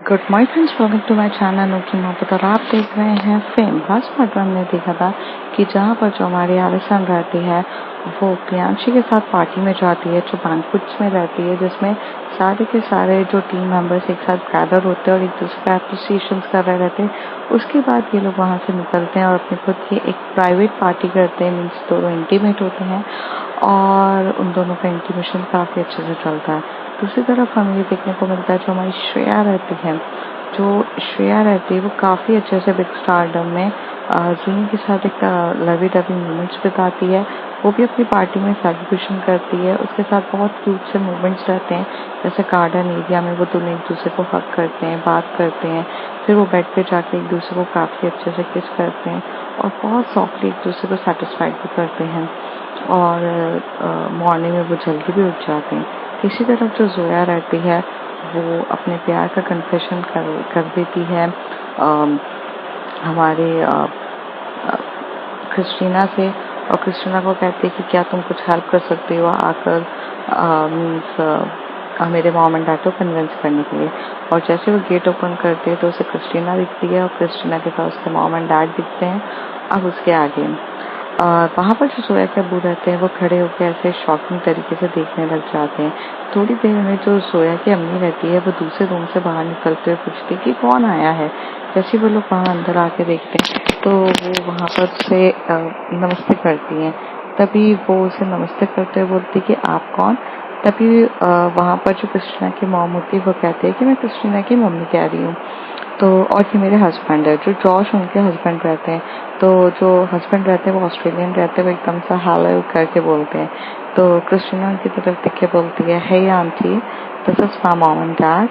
Good morning friends, welcome to my channel की मोहब्बत। और आप देख रहे हैं फेम। लास्ट पार्ट में हमने देखा था कि जहाँ पर जो हमारी आलिसन रहती है वो प्रियांशी के साथ पार्टी में जाती है जो बैंक्वेट्स में रहती है, जिसमें सारे के सारे जो टीम मेंबर्स एक साथ गैदर होते हैं और एक दूसरे का अप्रिसिएशन कर रहे रहते हैं। उसके बाद ये लोग वहाँ से निकलते हैं और अपने खुद की एक प्राइवेट पार्टी करते हैं। मीन्स दोनों इंटीमेट होते हैं और उन दोनों का इंटीमेशन काफ़ी अच्छे से चलता है। दूसरी तरफ हमें ये देखने को मिलता है जो हमारी श्रेया रहती है वो काफ़ी अच्छे से बिग स्टारडम में जूनी के साथ एक लवी डवी मोमेंट्स बिताती है। वो भी अपनी पार्टी में सेलिब्रेशन करती है। उसके साथ बहुत क्यूट से मोमेंट्स रहते हैं, जैसे गार्डन एरिया में वो दोनों एक दूसरे को हग करते हैं, बात करते हैं, फिर वो बेड पे जाके एक दूसरे को काफ़ी अच्छे से किस करते हैं और बहुत सॉफ्टली एक दूसरे को सेटिस्फाइड भी करते हैं। और मॉर्निंग में वो जल्दी भी उठ जाते हैं। इसी तरफ जो जोया रहती है वो अपने प्यार का कन्फेशन कर देती है हमारे क्रिस्टीना से, और क्रिस्टीना को कहती है कि क्या तुम कुछ हेल्प कर सकती हो आकर मीन्स मेरे मॉम एंड डैड को कन्विंस करने के लिए। और जैसे वो गेट ओपन करती है तो उसे क्रिस्टीना दिखती है और क्रिस्टीना के साथ उसके मॉम एंड डैड दिखते हैं। अब उसके आगे वहाँ पर जो जोया के अब्बू रहते हैं वो खड़े होकर ऐसे शॉकिंग तरीके से देखने लग जाते हैं। थोड़ी देर में जो जोया की अम्मी रहती है वो दूसरे रूम से बाहर निकलते हुए पूछती है कि कौन आया है। जैसे वो लोग वहाँ अंदर आके देखते हैं तो वो वहाँ पर उसे नमस्ते करती हैं। तभी वो उसे नमस्ते करते हुए बोलती है कि आप कौन। तभी वहाँ पर जो क्रिस्टीना की मॉम होती है वो कहती है कि मैं क्रिस्टीना की मम्मी कह रही हूँ, तो और ये मेरे हस्बैंड है, जो जॉश उनके हस्बैंड रहते हैं। तो जो हस्बैंड रहते हैं वो ऑस्ट्रेलियन रहते हैं, वो एकदम सा हेलो करके बोलते हैं। तो क्रिस्टीना उनकी तरफ देख के बोलती है, hey aunty, this is my mom and dad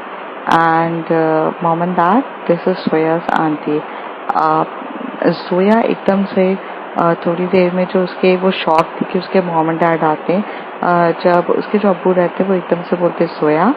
and mom and dad, this is Soya's aunty. Soya एकदम से थोड़ी देर में जो उसके वो शॉक थी कि उसके मॉम एंड डैड आते हैं। जब उसके जो अब्बू रहते हैं वो एकदम से बोलते सोया,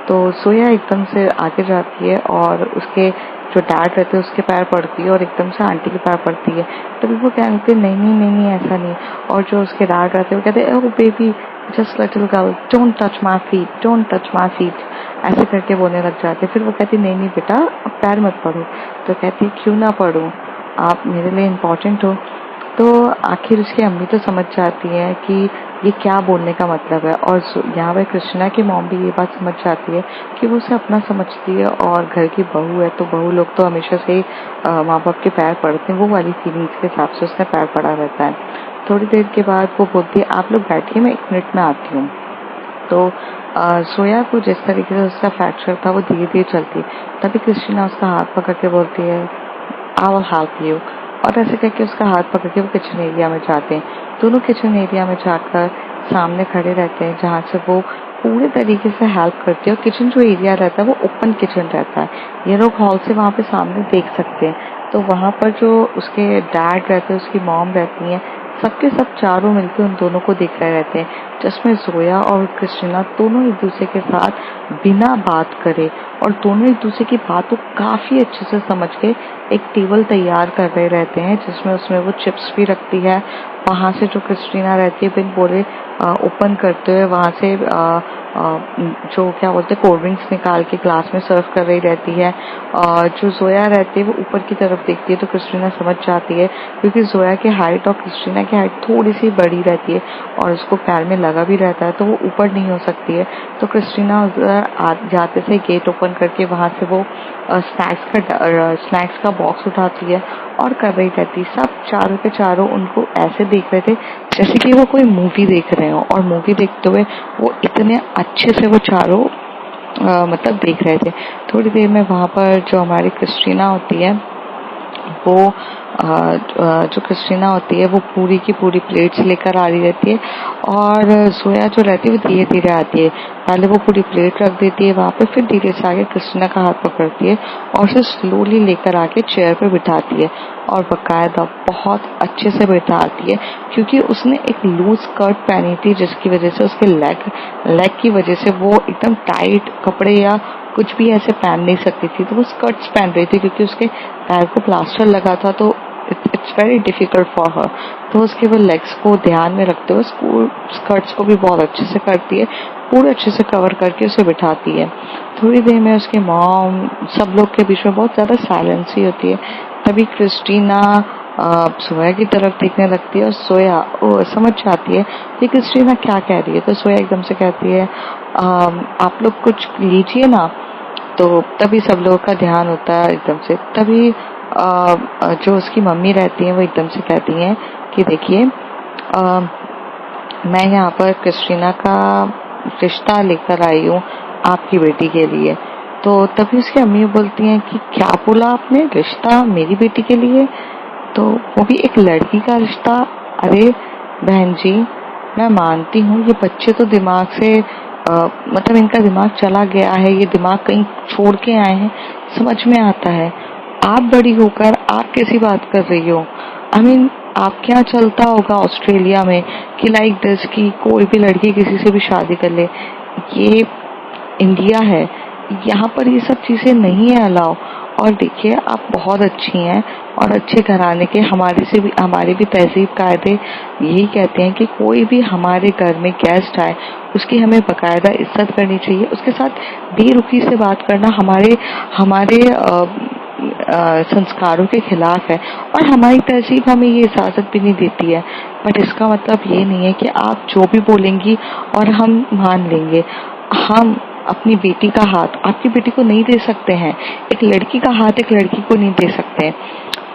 तो सोया एकदम से आगे जाती है और उसके जो डैड रहते हैं उसके पैर पड़ती है और एकदम से आंटी के पैर पड़ती है। तभी वो कहते नहीं नहीं नहीं नहीं ऐसा नहीं। और जो उसके डैड रहते हैं वो कहते हैं, ओह baby, just little girl, don't touch my feet, don't touch my feet, ऐसे करके बोलने लग जाते। फिर वो कहती नहीं नहीं बेटा, अब पैर मत पड़ो। तो कहती क्यों ना पढ़ूं, आप मेरे लिए इम्पोर्टेंट हो। तो आखिर उसकी अम्मी तो समझ जाती है कि ये क्या बोलने का मतलब है। और यहाँ पर कृष्णा की मॉम भी ये बात समझ जाती है कि वो उसे अपना समझती है और घर की बहू है, तो बहू लोग तो हमेशा से माँ बाप के पैर पड़ते हैं। वो वाली फीलिंग्स के हिसाब से उसने पैर पड़ा रहता है। थोड़ी देर के बाद वो बोलती है, आप लोग बैठिए, मैं 1 मिनट में आती हूँ। तो सोया को जिस तरीके से उसका फ्रैक्चर था वो धीरे धीरे चलती, तभी क्रिस्टीना उसका हाथ पकड़ के बोलती है, आई विल हेल्प यू। और ऐसे करके उसका हाथ पकड़ के वो किचन एरिया में जाते हैं। दोनों किचन एरिया में जाकर सामने खड़े रहते हैं, जहाँ से वो पूरे तरीके से हेल्प करते हैं। और किचन जो एरिया रहता है वो ओपन किचन रहता है, ये लोग हॉल से वहाँ पे सामने देख सकते हैं। तो वहाँ पर जो उसके डैड रहते हैं, उसकी मॉम रहती हैं, सबके सब चारों मिलकर उन दोनों को देख रहे रहते हैं, जिसमें जोया और क्रिस्टीना दोनों एक दूसरे के साथ बिना बात करे और दोनों एक दूसरे की बात को काफ़ी अच्छे से समझ के एक टेबल तैयार कर रहे रहते हैं, जिसमें उसमें वो चिप्स भी रखती है। वहाँ से जो क्रिस्टीना रहती है बिन बोले ओपन करते हुए वहाँ से जो क्या बोलते हैं कोल्ड ड्रिंक्स निकाल के ग्लास में सर्व कर रही रहती है। जो जोया रहती है वो ऊपर की तरफ देखती है, तो क्रिस्टीना समझ जाती है, क्योंकि जोया की हाइट और क्रिस्टीना की हाइट थोड़ी सी बड़ी रहती है और उसको पैर में लगा भी रहता है, तो वो ऊपर नहीं हो सकती है। तो क्रिस्टीना जाते से गेट ओपन करके वहाँ से वो स्नैक्स का बॉक्स उठाती है और कर रही रहती। सब चारों के चारों उनको ऐसे देख रहे थे जैसे कि वो कोई मूवी देख रहे हो, और मूवी देखते हुए वो इतने अच्छे से वो चारों मतलब देख रहे थे। थोड़ी देर में वहाँ पर जो हमारी क्रिस्टीना होती है वो जो क्रिस्टीना होती है वो पूरी की पूरी प्लेट्स लेकर आ रही रहती है, और सोया जो रहती है वो धीरे धीरे आती है। पहले वो पूरी प्लेट रख देती है वहाँ पे, फिर धीरे से आके क्रिस्टीना का हाथ पकड़ती है और उसे स्लोली लेकर आके चेयर पे बिठाती है, और बकायदा बहुत अच्छे से बिठाती है, क्योंकि उसने एक लूज स्कर्ट पहनी थी जिसकी वजह से उसके लेग की वजह से वो एकदम टाइट कपड़े या कुछ भी ऐसे पहन नहीं सकती थी। तो वो स्कर्ट्स पहन रही थी क्योंकि उसके पैर को प्लास्टर लगा था, तो it's very difficult for her. तो उसके वो लेग्स को ध्यान में रखते हुए स्कर्ट्स को भी बहुत अच्छे से करती है, पूरे अच्छे से कवर करके उसे बिठाती है। थोड़ी देर में उसके मॉम सब लोग के बीच में बहुत ज़्यादा साइलेंस ही होती है। तभी क्रिस्टीना सोया की तरफ देखने लगती है और सोया समझ जाती है कि क्रिस्टीना क्या कह रही है। तो सोया एकदम से कहती है आप लोग कुछ लीजिए ना। तो तभी सब लोगों का ध्यान होता है एकदम से। तभी जो उसकी मम्मी रहती हैं वो एकदम से कहती हैं कि देखिए मैं यहाँ पर क्रिस्टीना का रिश्ता लेकर आई हूँ आपकी बेटी के लिए। तो तभी उसकी अम्मी बोलती हैं कि क्या बोला आपने, रिश्ता मेरी बेटी के लिए, तो वो भी एक लड़की का रिश्ता। अरे बहन जी, मैं मानती हूँ ये बच्चे तो दिमाग से मतलब इनका दिमाग चला गया है, ये दिमाग कहीं छोड़ के आए हैं, समझ में आता है। आप बड़ी होकर आप कैसी बात कर रही हो? आई मीन आप क्या चलता होगा ऑस्ट्रेलिया में कि लाइक दिस कि कोई भी लड़की किसी से भी शादी कर ले। ये इंडिया है, यहाँ पर ये सब चीजें नहीं है अलाउ। और देखिए आप बहुत अच्छी हैं और अच्छे घराने के, हमारे भी तहजीब कायदे यही कहते हैं कि कोई भी हमारे घर में गेस्ट आए उसकी हमें बकायदा इज्जत करनी चाहिए, उसके साथ बेरुखी से बात करना हमारे संस्कारों के खिलाफ है और हमारी तहजीब हमें ये इजाजत भी नहीं देती है। बट इसका मतलब ये नहीं है कि आप जो भी बोलेंगी और हम मान लेंगे। हम अपनी बेटी का हाथ आपकी बेटी को नहीं दे सकते हैं, एक लड़की का हाथ एक लड़की को नहीं दे सकते।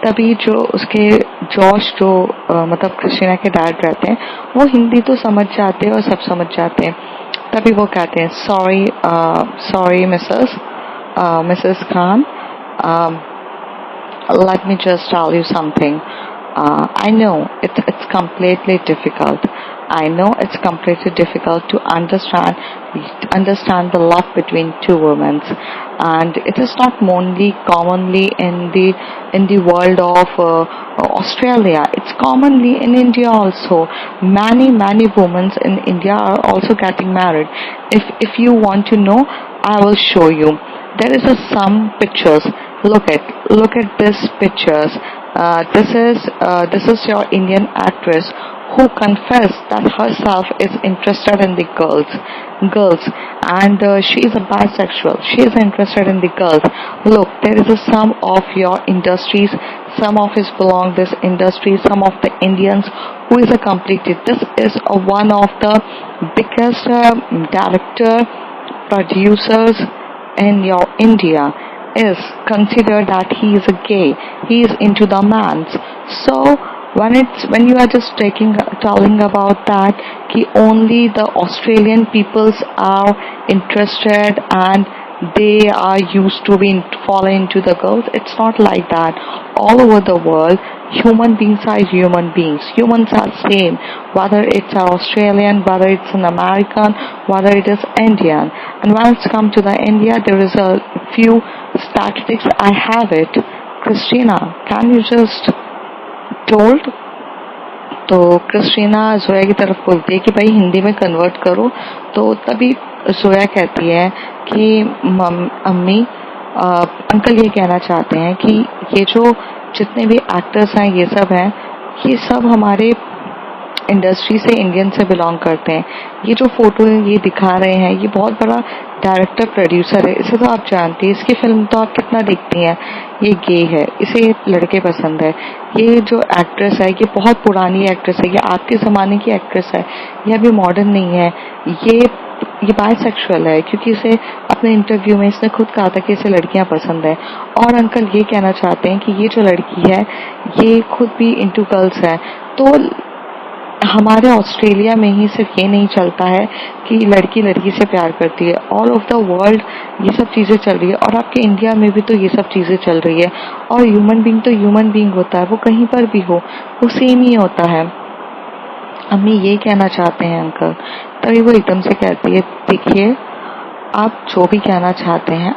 तभी जो उसके जॉश जो मतलब क्रिस्टीना के डैड रहते हैं वो हिंदी तो समझ जाते हैं और सब समझ जाते हैं। तभी वो कहते हैं sorry Mrs Khan, let me just tell you something. I know it's completely difficult. I know it's completely difficult to understand the love between two women, and it is not only commonly in the world of Australia. It's commonly in India also. Many women in India are also getting married. If you want to know, I will show you. There is some pictures. Look at these pictures. This is your Indian actress who confessed that herself is interested in the girls, and she is a bisexual. She is interested in the girls. Look, there is some of your industries, some of his belong this industry, some of the Indians who is a completed. This is one of the biggest director producers in your India is considered that he is a gay, he is into the mans. So when you are just telling about that कि only the Australian peoples are interested and they are used to fall into the girls, it's not like that. All over the world human beings are human beings. Humans are same, whether it's an Australian, whether it's an American, whether it is Indian. And when it's come to the India, there is a few statistics. I have it. Christina, can you just told? तो Christina Zoya की तरफ बोलती है कि भाई हिंदी में convert करो। तो तभी जोया कहती है कि अम्मी अंकल ये कहना चाहते हैं कि ये जो जितने भी एक्टर्स हैं ये सब हमारे इंडस्ट्री से, इंडियन से बिलोंग करते हैं। ये जो फोटो ये दिखा रहे हैं ये बहुत बड़ा डायरेक्टर प्रोड्यूसर है, इसे तो आप जानती हैं, इसकी फिल्म तो आप कितना देखती हैं। ये गे है, इसे लड़के पसंद है। ये जो एक्ट्रेस है ये बहुत पुरानी एक्ट्रेस है, ये आपके ज़माने की एक्ट्रेस है, ये अभी मॉडर्न नहीं है। ये बायसेक्सुअल है क्योंकि इसे अपने इंटरव्यू में इसने खुद कहा था कि इसे लड़कियां पसंद है। और अंकल ये कहना चाहते हैं कि ये जो लड़की है ये खुद भी इंटू गर्ल्स है। तो हमारे ऑस्ट्रेलिया में ही सिर्फ ये नहीं चलता है कि लड़की लड़की से प्यार करती है, ऑल ओवर द वर्ल्ड ये सब चीज़ें चल रही है और आपके इंडिया में भी तो ये सब चीज़ें चल रही है। और ह्यूमन बीइंग तो ह्यूमन बीइंग होता है, वो कहीं पर भी हो वो सेम ही होता है। अम्मी ये कहना चाहते हैं अंकल। तभी वो एकदम से कहती है देखिए आप जो भी कहना चाहते हैं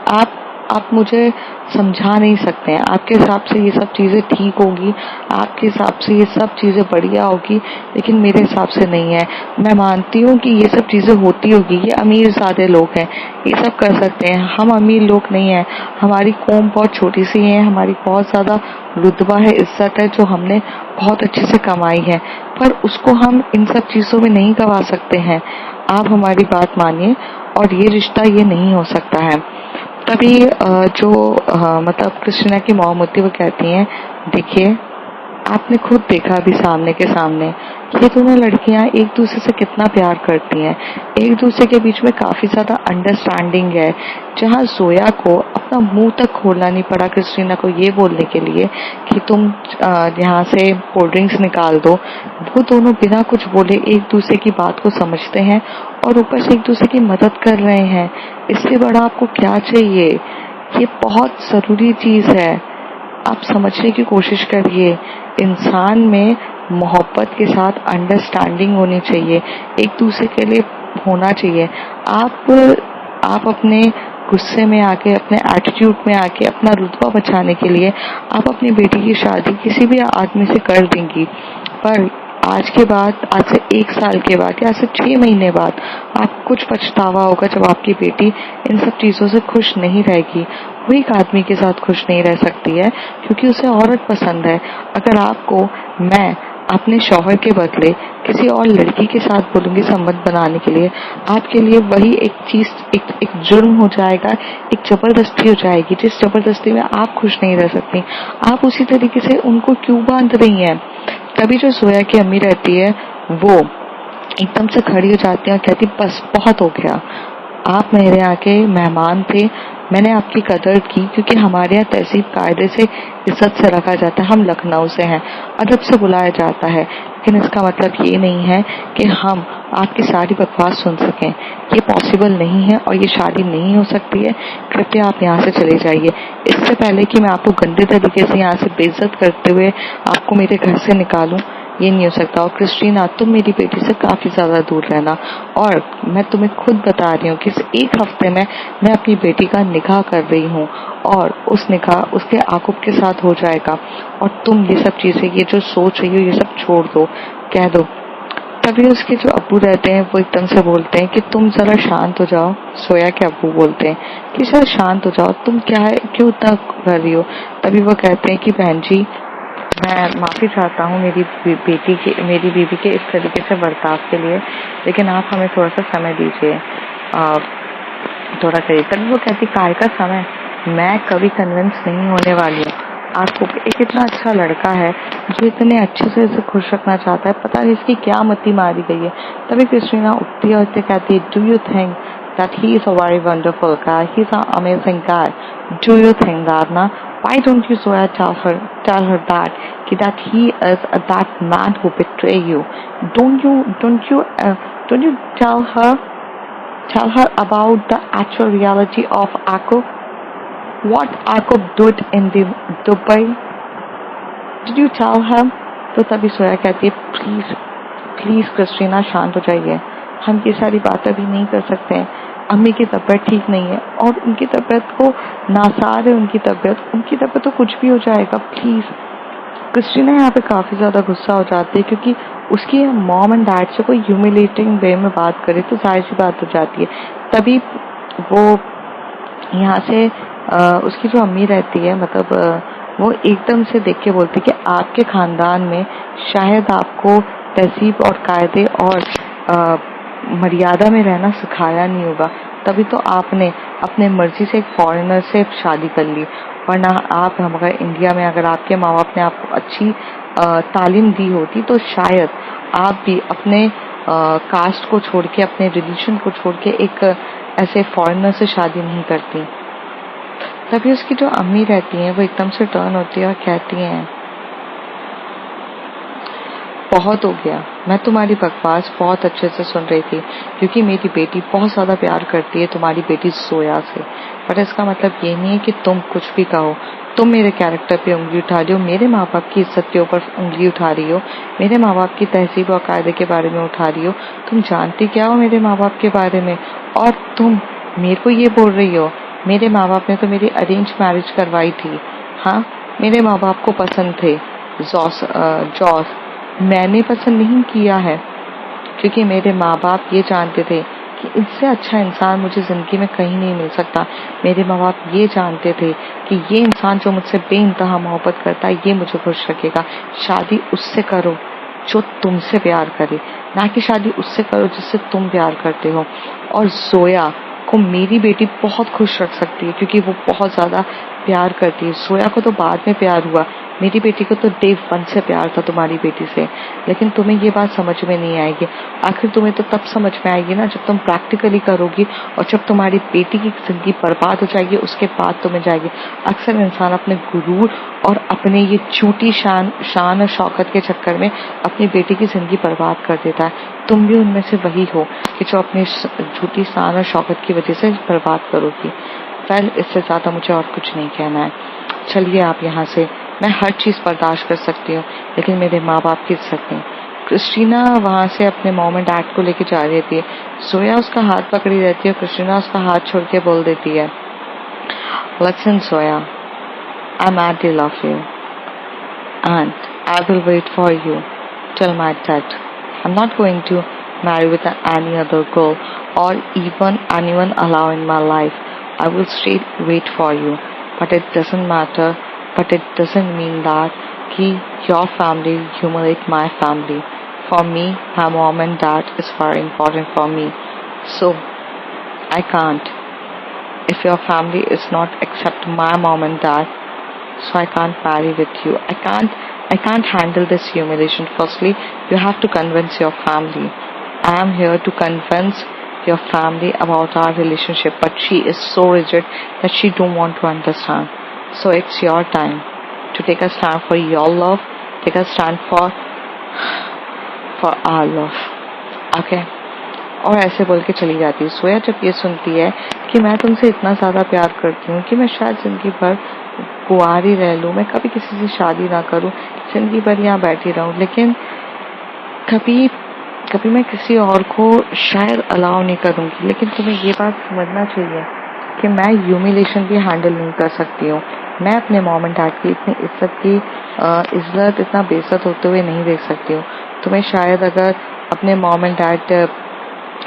आप मुझे समझा नहीं सकते हैं। आपके हिसाब से ये सब चीज़ें ठीक होगी, आपके हिसाब से ये सब चीज़ें बढ़िया होगी, लेकिन मेरे हिसाब से नहीं है। मैं मानती हूँ कि ये सब चीज़ें होती होगी, ये अमीर ज़्यादा लोग हैं ये सब कर सकते हैं, हम अमीर लोग नहीं हैं। हमारी कौम बहुत छोटी सी है, हमारी बहुत ज़्यादा रुतबा है, इज्जत है जो हमने बहुत अच्छे से कमाई है, पर उसको हम इन सब चीज़ों में नहीं गवा सकते हैं। आप हमारी बात मानिए और ये रिश्ता ये नहीं हो सकता है। तभी मतलब क्रिस्टीना की मॉम होती है, वो कहती हैं, देखिए आपने खुद देखा अभी सामने के सामने, ये दोनों लड़कियां एक दूसरे से कितना प्यार करती हैं, एक दूसरे के बीच में काफी ज्यादा अंडरस्टैंडिंग है। जहां जोया को अपना मुंह तक खोलना नहीं पड़ा क्रिस्टीना को ये बोलने के लिए कि तुम यहाँ से कोल्ड ड्रिंक्स निकाल दो, वो दोनों बिना कुछ बोले एक दूसरे की बात को समझते हैं और ऊपर से एक दूसरे की मदद कर रहे हैं। इससे बड़ा आपको क्या चाहिए? ये बहुत जरूरी चीज है, आप समझने की कोशिश करिए। इंसान में मोहब्बत के साथ अंडरस्टैंडिंग होनी चाहिए, एक दूसरे के लिए होना चाहिए। आप अपने गुस्से में आके, अपने एटीट्यूड में आके अपना रुतबा बचाने के लिए आप अपनी बेटी की शादी किसी भी आदमी से कर देंगी, पर आज के बाद, आज से 1 साल के बाद या आज से 6 महीने बाद आपको कुछ पछतावा होगा जब आपकी बेटी इन सब चीजों से खुश नहीं रहेगी। वो एक आदमी के साथ खुश नहीं रह सकती है क्योंकि उसे औरत पसंद है। अगर आपको मैं अपने शौहर के बदले किसी और लड़की के साथ बोलूंगी संबंध बनाने के लिए, आपके लिए वही एक चीज एक जुर्म हो जाएगा, एक जबरदस्ती हो जाएगी, जिस जबरदस्ती में आप खुश नहीं रह सकती। आप उसी तरीके से उनको क्यों बांध रही हैं? तभी जो जोया की अम्मी रहती है वो एकदम से खड़ी हो जाती है और कहती, बस बहुत हो गया, आप मेरे यहाँ के मेहमान थे, मैंने आपकी कदर की क्योंकि हमारे यहाँ तहजीब कायदे से इज्जत से रखा जाता है, हम लखनऊ से हैं, अदब से बुलाया जाता है, लेकिन इसका मतलब ये नहीं है कि हम आपकी सारी बकवास सुन सकें। ये पॉसिबल नहीं है और ये शादी नहीं हो सकती है, कृपया आप यहाँ से चले जाइए। इससे पहले कि मैं आपको गंदे तरीके से यहाँ से बेइज्जत करते हुए आपको मेरे घर से निकालूं, ये नहीं हो सकता। और क्रिस्टीना, तुम मेरी बेटी से काफी ज्यादा दूर रहना, और मैं तुम्हें खुद बता रही हूँ कि इस 1 हफ्ते में मैं अपनी बेटी का निकाह कर रही हूँ और उस निकाह उसके आकुब के साथ हो जाएगा, और तुम ये सब चीजें, ये जो सोच रही हो, ये सब छोड़ दो, कह दो। तभी उसके जो अब्बू रहते हैं वो एकदम से बोलते हैं कि तुम जरा शांत हो जाओ। सोया के अब्बू बोलते हैं कि जरा शांत हो जाओ, तुम क्या है, क्यों इतना कर रही हो? तभी वो कहते हैं कि बहन जी, मैं माफ़ी चाहता हूँ मेरी बीवी के इस तरीके से बर्ताव के लिए, लेकिन आप हमें थोड़ा सा समय दीजिए, थोड़ा करिए। तभी वो कहती, काय का समय, मैं कभी कन्विंस नहीं होने वाली हूँ। आपको एक इतना अच्छा लड़का है जो इतने अच्छे से इसे खुश रखना चाहता है, पता नहीं इसकी क्या मति मारी गई है। तभी क्रिस्टीना उठती है और उससे कहती है, do you think that he is a very wonderful guy, he's an amazing guy, do you think that na? Why don't you Zoya tell her that he is that man who betrayed you? Don't you tell her about the actual reality of Akub? What Akub did in the Dubai? Did you tell him? तो तभी सोया कहती है, please Christina शांत हो जाइए, हम ये सारी बातें भी नहीं कर सकते हैं, अम्मी की तबीयत ठीक नहीं है और उनकी तबीयत को नासार है, उनकी तबीयत तो कुछ भी हो जाएगा, प्लीज। क्रिस्टीना यहाँ पे काफी ज्यादा गुस्सा हो जाती है क्योंकि उसकी मॉम एंड डैड से कोई ह्यूमिलेटिंग वे में बात करे तो जाहिर सी बात हो जाती है। तभी वो यहाँ से उसकी जो अम्मी रहती है, मतलब वो एकदम से देख के बोलती कि आपके खानदान में शायद आपको तहजीब और कायदे और मर्यादा में रहना सिखाया नहीं होगा, तभी तो आपने अपने मर्जी से एक फॉरेनर से शादी कर ली, वरना आप हमारे इंडिया में अगर आपके माँ बाप ने आपको अच्छी तालीम दी होती तो शायद आप भी अपने कास्ट को छोड़ के, अपने रिलीजन को छोड़ के एक ऐसे फॉरेनर से शादी नहीं करती। तभी उसकी जो अम्मी रहती हैं वो एकदम से टर्न होती है और कहती हैं, बहुत हो गया, मैं तुम्हारी बकवास बहुत अच्छे से सुन रही थी क्योंकि मेरी बेटी बहुत ज्यादा प्यार करती है तुम्हारी बेटी सोया से, पर इसका मतलब ये नहीं है कि तुम कुछ भी कहो। तुम मेरे कैरेक्टर पे उंगली उठा रही हो, मेरे माँ बाप की इज्जत के ऊपर उंगली उठा रही हो, मेरे माँ बाप की तहजीब और कायदे के बारे में उठा रही हो। तुम जानती क्या हो मेरे माँ बाप के बारे में, और तुम मेरे को ये बोल रही हो? मेरे माँ बाप ने तो मेरी अरेंज मैरिज करवाई थी। हाँ, मेरे माँ बाप को पसंद थे जॉस, मैंने पसंद नहीं किया है क्योंकि मेरे माँ बाप ये जानते थे कि इससे अच्छा इंसान मुझे जिंदगी में कहीं नहीं मिल सकता। मेरे माँ बाप ये जानते थे कि ये इंसान जो मुझसे बेइंतहा मोहब्बत करता है ये मुझे खुश रखेगा, शादी उससे करो जो तुमसे प्यार करे, ना कि शादी उससे करो जिससे तुम प्यार करते हो। और जोया को मेरी बेटी बहुत खुश रख सकती है क्योंकि वो बहुत ज़्यादा प्यार करती है। जोया को तो बाद में प्यार हुआ, मेरी बेटी को तो डे 1 से प्यार था तुम्हारी बेटी से। लेकिन तुम्हें ये बात समझ में नहीं आएगी। आखिर तुम्हें तो तब समझ में आएगी ना जब तुम प्रैक्टिकली करोगी, और जब तुम्हारी बेटी की जिंदगी बर्बाद हो जाएगी उसके बाद तुम्हें जाएगी। अक्सर इंसान अपने गुरूर और अपने ये झूठी शान और शौकत के चक्कर में अपनी बेटी की जिंदगी बर्बाद कर देता है। तुम भी उनमें से वही हो कि जो अपनी झूठी शान और शौकत की वजह से बर्बाद करोगी। वेल, इससे ज्यादा मुझे और कुछ नहीं कहना है। चलिए आप यहाँ से। मैं हर चीज बर्दाश्त कर सकती हूँ लेकिन मेरे माँ बाप की इज्जत नहीं। क्रिस्टीना वहां से अपने मॉम एंड डैड को लेके जा रही थी। जोया उसका हाथ पकड़ी रहती है, क्रिस्टीना उसका हाथ छोड़ के बोल देती है, Listen, Zoya, I madly love you and I will wait for you till my death. I'm not going to marry with any other girl or even anyone allowed in my life. I will straight wait for you. But it doesn't matter. But it doesn't mean that your family humiliate my family. For me, my mom and dad is very important for me. So, I can't. If your family is not accept my mom and dad, so I can't marry with you. I can't handle this humiliation. Firstly, you have to convince your family. I am here to convince your family about our relationship, but she is so rigid that she don't want to understand. So it's your time to take a stand for your love, take a stand for our love. Okay? और ऐसे बोल के चली जाती है। सोया जब ये सुनती है कि मैं तुमसे इतना ज्यादा प्यार करती हूँ कि मैं शायद जिंदगी भर कुंवारी रह लूं, मैं कभी किसी से शादी ना करूं, जिंदगी भर यहाँ बैठी रहूं, लेकिन कभी मैं किसी और को शायद अलाउ नहीं करूंगी। लेकिन तुम्हें ये बात समझना चाहिए कि मैं ह्यूमिलेशन भी हैंडल नहीं कर सकती हूँ। मैं अपने मॉम एंड डैड की इतनी इज्जत इतना बेइज्जत होते हुए नहीं देख सकती हूँ। तुम्हें शायद अगर अपने मॉम एंड डैड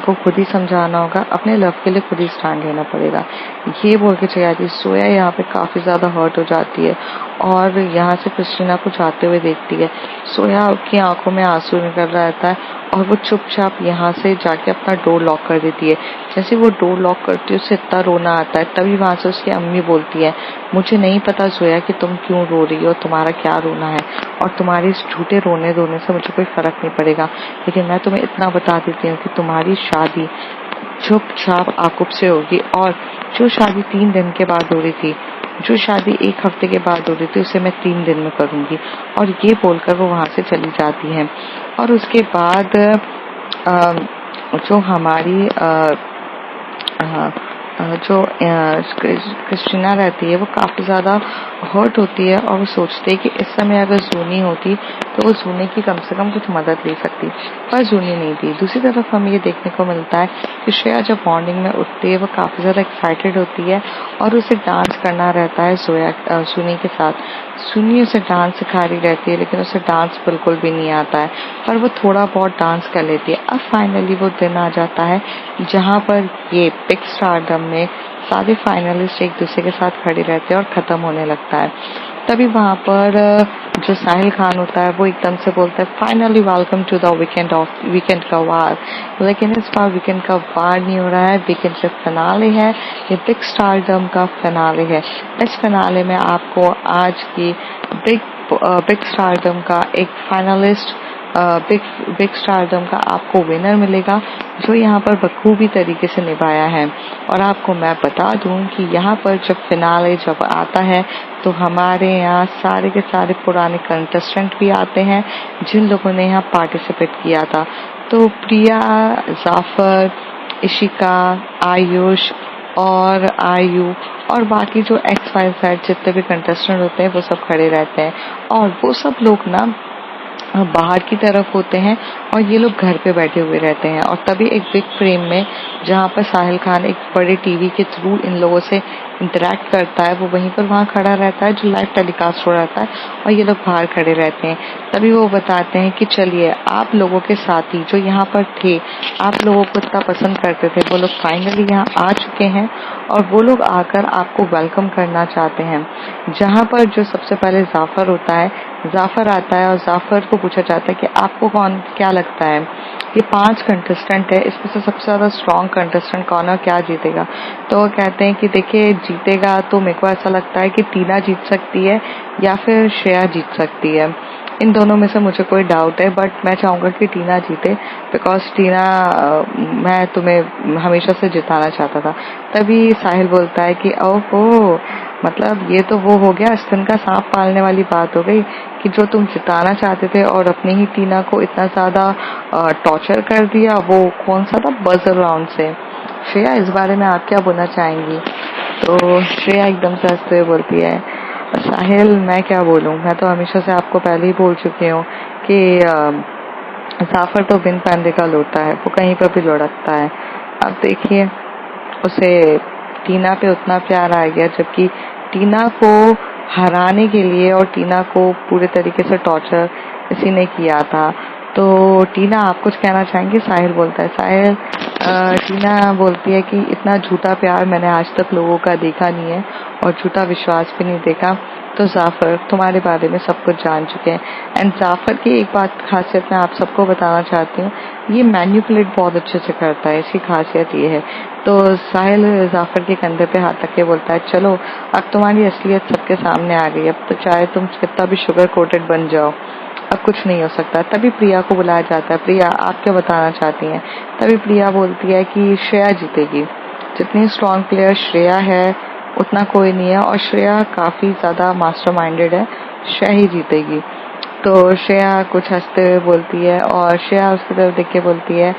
को खुद ही समझाना होगा, अपने लव के लिए खुद ही स्टैंड लेना पड़ेगा। ये बोल के चली जाती है। सोया यहाँ पे काफी ज्यादा हर्ट हो जाती है और यहाँ से क्रिस्टीना को जाते हुए देखती है। सोया की आंखों में आंसू निकल रहा रहता है और वो चुपचाप यहाँ से जाके अपना डोर लॉक कर देती है। जैसे वो डोर लॉक करती है उसे इतना रोना आता है। तभी वहां से उसकी अम्मी बोलती है, मुझे नहीं पता सोया कि तुम क्यों रो रही हो, तुम्हारा क्या रोना है, और तुम्हारे इस झूठे रोने धोने से मुझे कोई फर्क नहीं पड़ेगा। लेकिन मैं तुम्हें इतना बता देती हूँ कि तुम्हारी शादी चुपचाप आकुब से होगी, और जो शादी 3 दिन के बाद हो रही थी, जो शादी 1 हफ्ते के बाद हो रही थी, उसे मैं 3 दिन में करूंगी। और ये बोलकर वो वहां से चली जाती है। और उसके बाद जो हमारी जो क्रिस्टीना रहती है वो काफी ज्यादा हर्ट होती है और वो सोचती है कि इस समय अगर जूनी होती तो वो जूनी की कम से कम कुछ मदद ले सकती, पर जूनी नहीं थी। दूसरी तरफ हमें ये देखने को मिलता है कि श्रेया जब मॉर्निंग में उठती है वो काफी ज्यादा एक्साइटेड होती है और उसे डांस करना रहता है जूनी के साथ। जूनी उसे डांस सिखा रही रहती है लेकिन उसे डांस बिल्कुल भी नहीं आता है, पर वो थोड़ा बहुत डांस कर लेती है। अब फाइनली वो दिन आ जाता है जहाँ पर ये बिग स्टारडम में सारे फाइनलिस्ट एक दूसरे के साथ खड़े रहते हैं और खत्म होने लगता है। तभी वहां पर जो साहिल खान होता है वो एकदम से बोलता है, finally welcome to the weekend का वार। लेकिन इस बार वीकेंड का वार नहीं हो रहा है, वीकेंड का फिनाले है, ये बिग स्टारडम का फिनाले है। इस फिनाले में आपको आज की बिग स्टारडम का एक फाइनलिस्ट बिग स्टारडम का आपको विनर मिलेगा जो यहाँ पर बखूबी तरीके से निभाया है। और आपको मैं बता दूं कि यहाँ पर जब फिनाले जब आता है तो हमारे यहाँ सारे के सारे पुराने कंटेस्टेंट भी आते हैं जिन लोगों ने यहाँ पार्टिसिपेट किया था। तो प्रिया, जाफर, इशिका, आयुष और आयु और बाकी जो XYZ जितने भी कंटेस्टेंट होते हैं वो सब खड़े रहते हैं और वो सब लोग ना बाहर की तरफ होते हैं और ये लोग घर पे बैठे हुए रहते हैं। और तभी एक बिग फ्रेम में जहाँ पर साहिल खान एक बड़े टीवी के थ्रू इन लोगों से इंटरेक्ट करता है वो वहीं पर वहाँ खड़ा रहता है जो लाइव टेलीकास्ट हो रहता है, और ये लोग बाहर खड़े रहते हैं। तभी वो बताते हैं कि चलिए आप लोगों के साथी जो यहाँ पर थे, आप लोगों को इतना पसंद करते थे, वो लोग फाइनली यहाँ आ चुके हैं और वो लोग आकर आपको वेलकम करना चाहते हैं। जहाँ पर जो सबसे पहले जाफर होता है, जाफर आता है और जाफर को पूछा जाता है कि आपको क्या लगता है, ये 5 कंटेस्टेंट है, इसमें से सबसे ज़्यादा स्ट्रॉन्ग कंटेस्टेंट कौन है और क्या जीतेगा? तो वो कहते हैं कि देखिए जीतेगा तो मेरे को ऐसा लगता है कि टीना जीत सकती है या फिर श्रेया जीत सकती है। इन दोनों में से मुझे कोई डाउट है, बट मैं चाहूँगा कि टीना जीते, बिकॉज टीना मैं तुम्हें हमेशा से जिताना चाहता था। तभी साहिल बोलता है कि ओहो, मतलब ये तो वो हो गया स्तन का सांप पालने वाली बात हो गई कि जो तुम जिताना चाहते थे और अपनी ही टीना को इतना ज़्यादा टॉर्चर कर दिया, वो कौन सा था, बजर राउंड से। श्रेया, इस बारे में आप क्या बोलना चाहेंगी? तो श्रेया एकदम से हंसते हुए बोलती है, साहिल मैं क्या बोलूँ, मैं तो हमेशा से आपको पहले ही बोल चुकी हूँ कि जाफर तो बिन पर्दे का लोटा है, वो कहीं पर भी लुढ़कता है। अब देखिए उसे टीना पे उतना प्यार आ गया, जबकि टीना को हराने के लिए और टीना को पूरे तरीके से टॉर्चर इसी ने किया था। तो टीना आप कुछ कहना चाहेंगे? साहिल बोलता है, साहिल टीना बोलती है कि इतना झूठा प्यार मैंने आज तक लोगों का देखा नहीं है और झूठा विश्वास भी नहीं देखा। तो जाफर तुम्हारे बारे में सब कुछ जान चुके हैं। एंड जाफर की एक बात खासियत मैं आप सबको बताना चाहती हूँ, ये मैन्युपुलेट बहुत अच्छे से करता है, इसकी खासियत ये है। तो साहिल जाफर के कंधे पे हाथ रख के बोलता है, चलो अब तुम्हारी असलियत सबके सामने आ गई, अब तो चाहे तुम कितना भी शुगर कोटेड बन जाओ, अब कुछ नहीं हो सकता। तभी प्रिया को बुलाया जाता है, प्रिया आप क्या बताना चाहती हैं? तभी प्रिया बोलती है कि श्रेया जीतेगी, जितनी स्ट्रॉन्ग प्लेयर श्रेया है उतना कोई नहीं है, और श्रेया काफ़ी ज़्यादा मास्टर माइंडेड है, श्रेया ही जीतेगी। तो श्रेया कुछ हंसते हुए बोलती है, और श्रेया उसकी तरफ देख के बोलती है,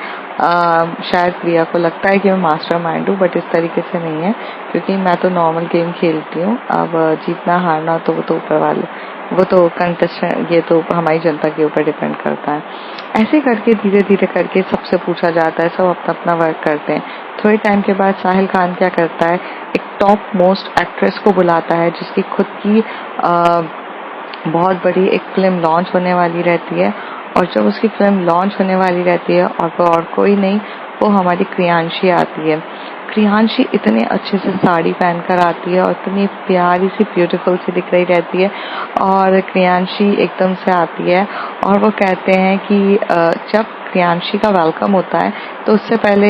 शायद प्रिया को लगता है कि मैं मास्टर माइंड हूँ, बट इस तरीके से नहीं है, क्योंकि मैं तो नॉर्मल गेम खेलती हूँ। अब जीतना हारना तो वो तो ऊपर वाले, वो तो कंटेस्टेंट, ये तो हमारी जनता के ऊपर डिपेंड करता है। ऐसे करके धीरे धीरे करके सबसे पूछा जाता है, सब अपना अपना वर्क करते हैं। थोड़े टाइम के बाद साहिल खान क्या करता है, एक टॉप मोस्ट एक्ट्रेस को बुलाता है जिसकी खुद की बहुत बड़ी एक फिल्म लॉन्च होने वाली रहती है, और जब उसकी फिल्म लॉन्च होने वाली रहती है और वो और कोई नहीं, वो हमारी क्रियांशी आती है। क्रियांशी इतने अच्छे से साड़ी पहनकर आती है और इतनी प्यारी सी ब्यूटीफुल सी दिख रही रहती है, और क्रियांशी एकदम से आती है और वो कहते हैं कि जब क्रियांशी का वेलकम होता है तो उससे पहले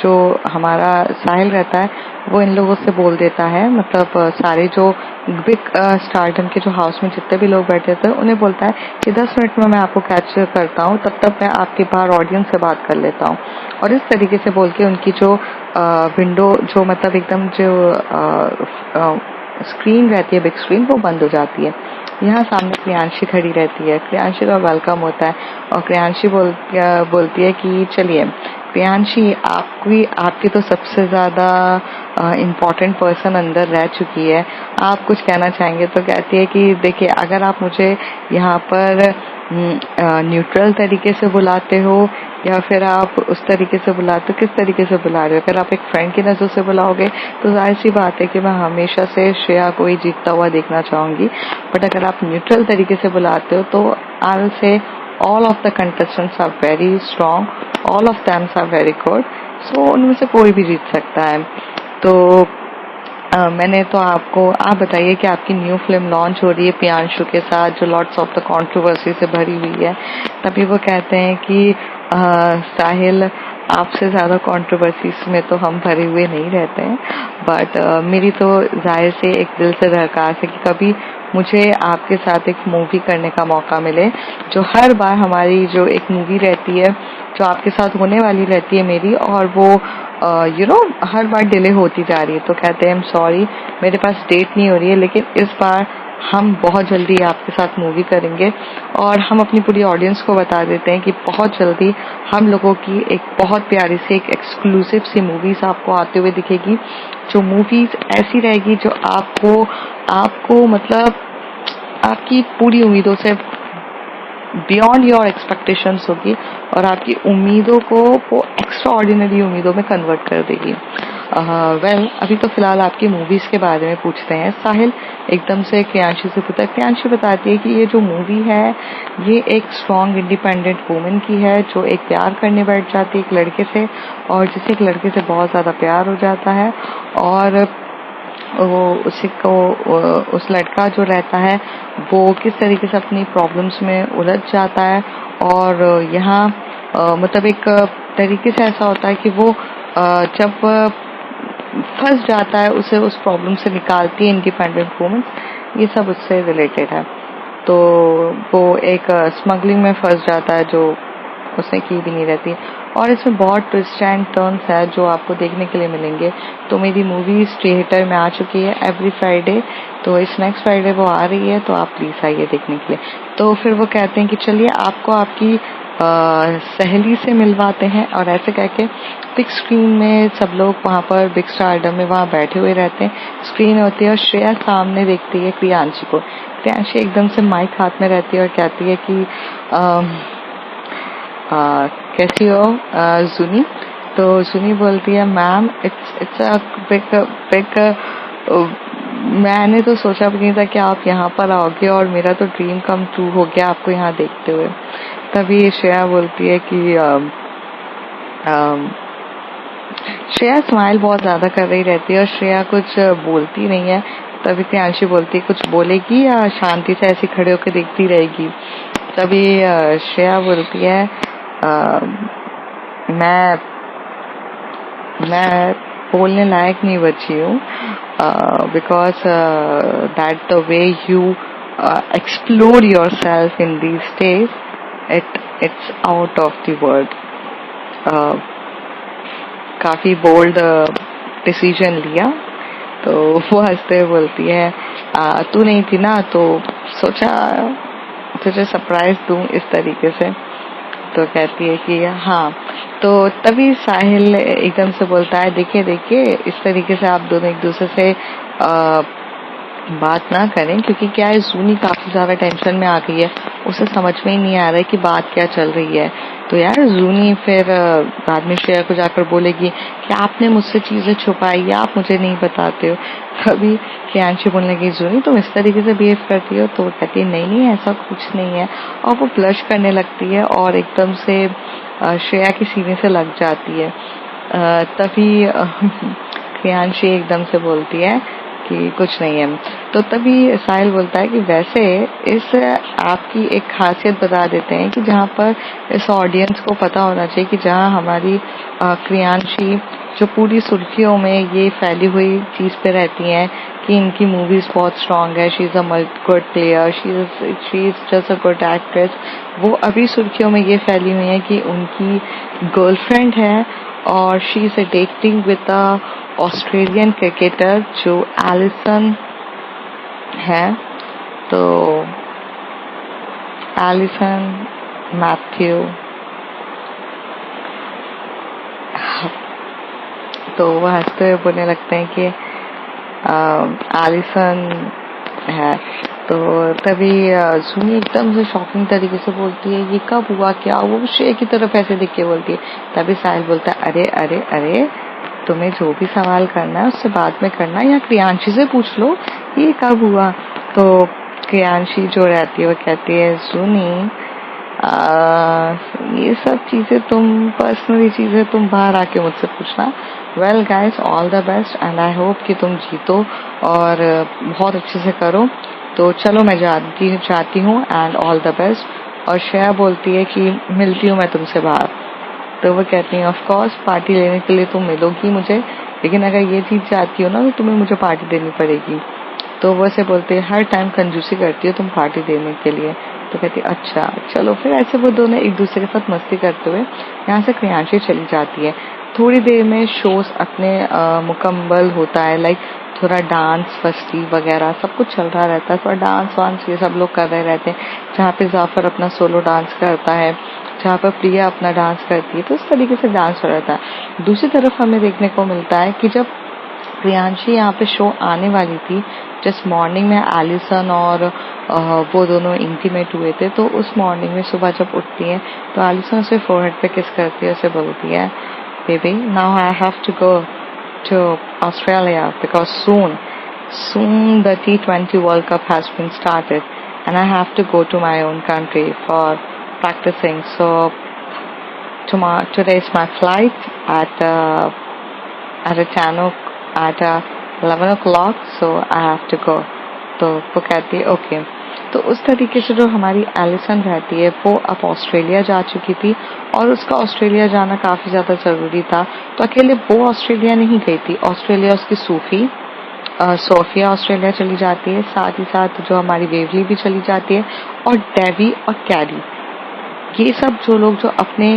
जो हमारा साहिल रहता है वो इन लोगों से बोल देता है, मतलब सारे जो बिग स्टारडम के जो हाउस में जितने भी लोग बैठे थे उन्हें बोलता है कि 10 मिनट में मैं आपको कैच करता हूँ, तब तक मैं आपके बाहर ऑडियंस से बात कर लेता हूँ। और इस तरीके से बोल के उनकी जो विंडो, जो मतलब एकदम जो स्क्रीन रहती है, बिग स्क्रीन, वो बंद हो जाती है। यहाँ सामने क्रियांशी खड़ी रहती है, क्रियांशी का वेलकम होता है और क्रियांशी बोलती है कि चलिए प्रियांशी, आपकी तो सबसे ज़्यादा इम्पॉर्टेंट पर्सन अंदर रह चुकी है, आप कुछ कहना चाहेंगे? तो कहती है कि देखिए, अगर आप मुझे यहाँ पर न्यूट्रल तरीके से बुलाते हो या फिर आप उस तरीके से बुलाते हो, किस तरीके से बुला रहे हो? अगर आप एक फ्रेंड की नज़र से बुलाओगे तो जाहिर सी बात है कि मैं हमेशा से श्रेया को ही जीतता हुआ देखना चाहूँगी, बट अगर आप न्यूट्रल तरीके से बुलाते हो तो I will say all of the contestants are very strong, all of them are very good, so उनमें से कोई भी जीत सकता है। तो मैंने तो आप बताइए कि आपकी न्यू फिल्म लॉन्च हो रही है प्रियांशु के साथ, जो लॉट्स ऑफ द कंट्रोवर्सी से भरी हुई है। तभी वो कहते हैं कि साहिल, आपसे ज़्यादा कंट्रोवर्सीज में तो हम भरे हुए नहीं रहते हैं, बट मेरी तो जाहिर से एक दिल से दरख्वास्त है कि कभी मुझे आपके साथ एक मूवी करने का मौका मिले, जो हर बार हमारी जो एक मूवी रहती है जो आपके साथ होने वाली रहती है मेरी, और वो हर बार डिले होती जा रही है। तो कहते हैं, आई एम सॉरी, मेरे पास डेट नहीं हो रही है, लेकिन इस बार हम बहुत जल्दी आपके साथ मूवी करेंगे, और हम अपनी पूरी ऑडियंस को बता देते हैं कि बहुत जल्दी हम लोगों की एक बहुत प्यारी सी एक एक्सक्लूसिव सी मूवीज आपको आते हुए दिखेगी, जो मूवीज ऐसी रहेगी जो आपको मतलब आपकी पूरी उम्मीदों से बियॉन्ड योर एक्सपेक्टेशंस होगी, और आपकी उम्मीदों को वो एक्स्ट्रा ऑर्डिनरी उम्मीदों में कन्वर्ट कर देगी। वेल अभी तो फिलहाल आपकी मूवीज के बारे में पूछते हैं। साहिल एकदम से क्रियांशी से पूछता है। क्रियांशी बताती है कि ये जो मूवी है ये एक स्ट्रॉन्ग इंडिपेंडेंट वुमेन की है जो एक प्यार करने बैठ जाती है एक लड़के से, और जिसे एक लड़के से बहुत ज़्यादा प्यार हो जाता है, और वो उसी को उस लड़का जो रहता है वो किस तरीके से अपनी प्रॉब्लम्स में उलझ जाता है, और यहाँ मतलब एक तरीके से ऐसा होता है कि वो जब फंस जाता है उसे उस प्रॉब्लम से निकालती है इंडिपेंडेंट वुमेन, ये सब उससे रिलेटेड है। तो वो एक स्मगलिंग में फंस जाता है जो उसने की भी नहीं रहती, और इसमें बहुत ट्विस्ट एंड टर्न्स है जो आपको देखने के लिए मिलेंगे। तो मेरी मूवी थिएटर में आ चुकी है एवरी फ्राइडे, तो इस नेक्स्ट फ्राइडे वो आ रही है, तो आप प्लीज आइए देखने के लिए। तो फिर वो कहते हैं कि चलिए आपको आपकी सहेली से मिलवाते हैं, और ऐसे कह के बिग स्क्रीन में सब लोग वहाँ पर बिग स्टारडम में वहाँ बैठे हुए रहते हैं। स्क्रीन होती है और श्रेया सामने देखती है क्रियांशी को। क्रियांशी एकदम से माइक हाथ में रहती है और कहती है कि कैसी हो जुनी? तो जुनी बोलती है मैम इट्स अ बिग मैंने तो सोचा भी नहीं था कि आप यहाँ पर आओगे, और मेरा तो ड्रीम कम ट्रू हो गया आपको यहाँ देखते हुए। तभी श्रेया बोलती है कि श्रेया स्माइल बहुत ज्यादा कर रही रहती है और श्रेया कुछ बोलती नहीं है। तभी क्रियांशी बोलती है कुछ बोलेगी या शांति से ऐसी खड़े होकर देखती रहेगी? तभी श्रेया बोलती है मैं बोलने लायक नहीं बची हूँ, because that the way you explore your self in these days it's out of the world. काफी बोल्ड डिसीजन लिया। तो वो हंसते हुए बोलती है तू नहीं थी ना तो सोचा तुझे सरप्राइज दूं इस तरीके से। तो कहती है कि हाँ। तो तभी साहिल एकदम से बोलता है देखिए देखिए इस तरीके से आप दोनों एक दूसरे से बात ना करें, क्योंकि क्या है जूनी काफी ज्यादा टेंशन में आ गई है, उसे समझ में ही नहीं आ रहा है कि बात क्या चल रही है। तो यार जूनी फिर बाद में श्रेया को जाकर बोलेगी कि आपने मुझसे चीजें छुपाई, आप मुझे नहीं बताते हो। तभी क्रियांशी बोलने लगी जूनी तुम इस तरीके से बिहेव करती हो? तो वो कहती है नहीं नहीं ऐसा कुछ नहीं है, और वो ब्लश करने लगती है और एकदम से श्रेया के सीने से लग जाती है। तभी क्रियांशी एकदम से बोलती है कि कुछ नहीं है। तो तभी साहिल बोलता है कि वैसे इस आपकी एक खासियत बता देते हैं कि जहाँ पर इस ऑडियंस को पता होना चाहिए कि जहाँ हमारी क्रियांशी जो पूरी सुर्खियों में ये फैली हुई चीज पे रहती हैं कि इनकी मूवीज बहुत स्ट्रांग है, she is a good player, she is just a good actress. वो अभी सुर्खियों में ये फैली हुई है कि उनकी गर्लफ्रेंड है और she is dating with a Australian cricketer जो एलिसन है। तो एलिसन मैथ्यू, तो वो हंसते हुए बोलने लगते हैं कि एलिसन है। तो तभी सुनी एकदम से शॉकिंग तरीके से बोलती है ये कब हुआ क्या? वो श्रेया की तरफ ऐसे देख के बोलती है। तभी साहिल बोलता है अरे अरे अरे तुम्हें जो भी सवाल करना है उससे बाद में करना, या क्रियांशी से पूछ लो ये कब हुआ। तो क्रियांशी जो रहती है वो कहती है सुनी ये सब चीजें तुम पर्सनली चीजें तुम बाहर आके मुझसे पूछना। Well guys all the best and I hope कि तुम जीतो और बहुत अच्छे से करो। तो चलो मैं जाती हूँ एंड ऑल द बेस्ट। और श्रेया बोलती है कि मिलती हूँ मैं तुमसे बाहर। तो वो कहती है ऑफ कोर्स पार्टी लेने के लिए तुम मिलोगी मुझे, लेकिन अगर ये चीज चाहती हो ना तो तुम्हें मुझे पार्टी देनी पड़ेगी। तो वो ऐसे बोलते हैं हर टाइम कंजूसी करती हो तुम पार्टी देने के लिए। तो कहती है अच्छा चलो। फिर ऐसे वो दोनों एक दूसरे के साथ मस्ती करते हुए यहाँ से क्रियांशी चली जाती है। थोड़ी देर में शोज अपने मुकम्मल होता है, लाइक थोड़ा डांस फस्टी वगैरह सब कुछ चल रहा रहता है, थोड़ा डांस वांस ये सब लोग कर रहे रहते हैं, जहाँ पे जाफर अपना सोलो डांस करता है, जहाँ पर प्रिया अपना डांस करती है। तो इस तरीके से डांस हो रहता है। दूसरी तरफ हमें देखने को मिलता है कि जब प्रियांशी यहाँ पे शो आने वाली थी, जस्ट मॉर्निंग में एलिसन और वो दोनों इंटीमेट हुए थे। तो उस मॉर्निंग में सुबह जब उठती है तो एलिसन उसे फोरहेड पे किस करती है, उसे बोलती है baby now I have to go, to Australia because soon the T20 World Cup has been started and I have to go to my own country for practicing. So today is my flight at 11 o'clock, so I have to go. तो वो कहती है okay. तो उस तरीके से जो हमारी एलिसन रहती है वो अब ऑस्ट्रेलिया जा चुकी थी और उसका ऑस्ट्रेलिया जाना काफ़ी ज़्यादा ज़रूरी था, तो अकेले वो ऑस्ट्रेलिया नहीं गई थी। ऑस्ट्रेलिया उसकी सोफिया ऑस्ट्रेलिया चली जाती है, साथ ही साथ जो हमारी वेवली भी चली जाती है, और डेवी और कैरी, ये सब जो लोग जो अपने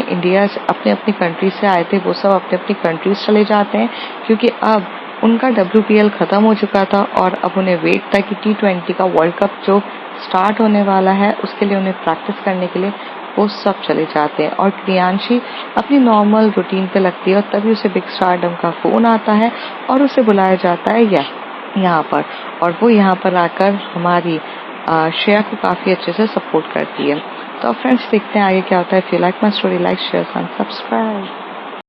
अपनी कंट्री से आए थे वो सब अपने अपनी कंट्रीज चले जाते हैं, क्योंकि अब उनका WPL ख़त्म हो चुका था और अब उन्हें वेट था कि T20 का वर्ल्ड कप जो स्टार्ट होने वाला है उसके लिए उन्हें प्रैक्टिस करने के लिए वो सब चले जाते हैं। और क्रियांशी अपनी नॉर्मल रूटीन पे लगती है और तभी उसे बिग स्टारडम का फ़ोन आता है और उसे बुलाया जाता है यहाँ पर, और वो यहाँ पर आकर हमारी श्रेया को काफ़ी अच्छे से सपोर्ट करती है। तो फ्रेंड्स देखते हैं आगे क्या होता है। If you like my story, like share and subscribe.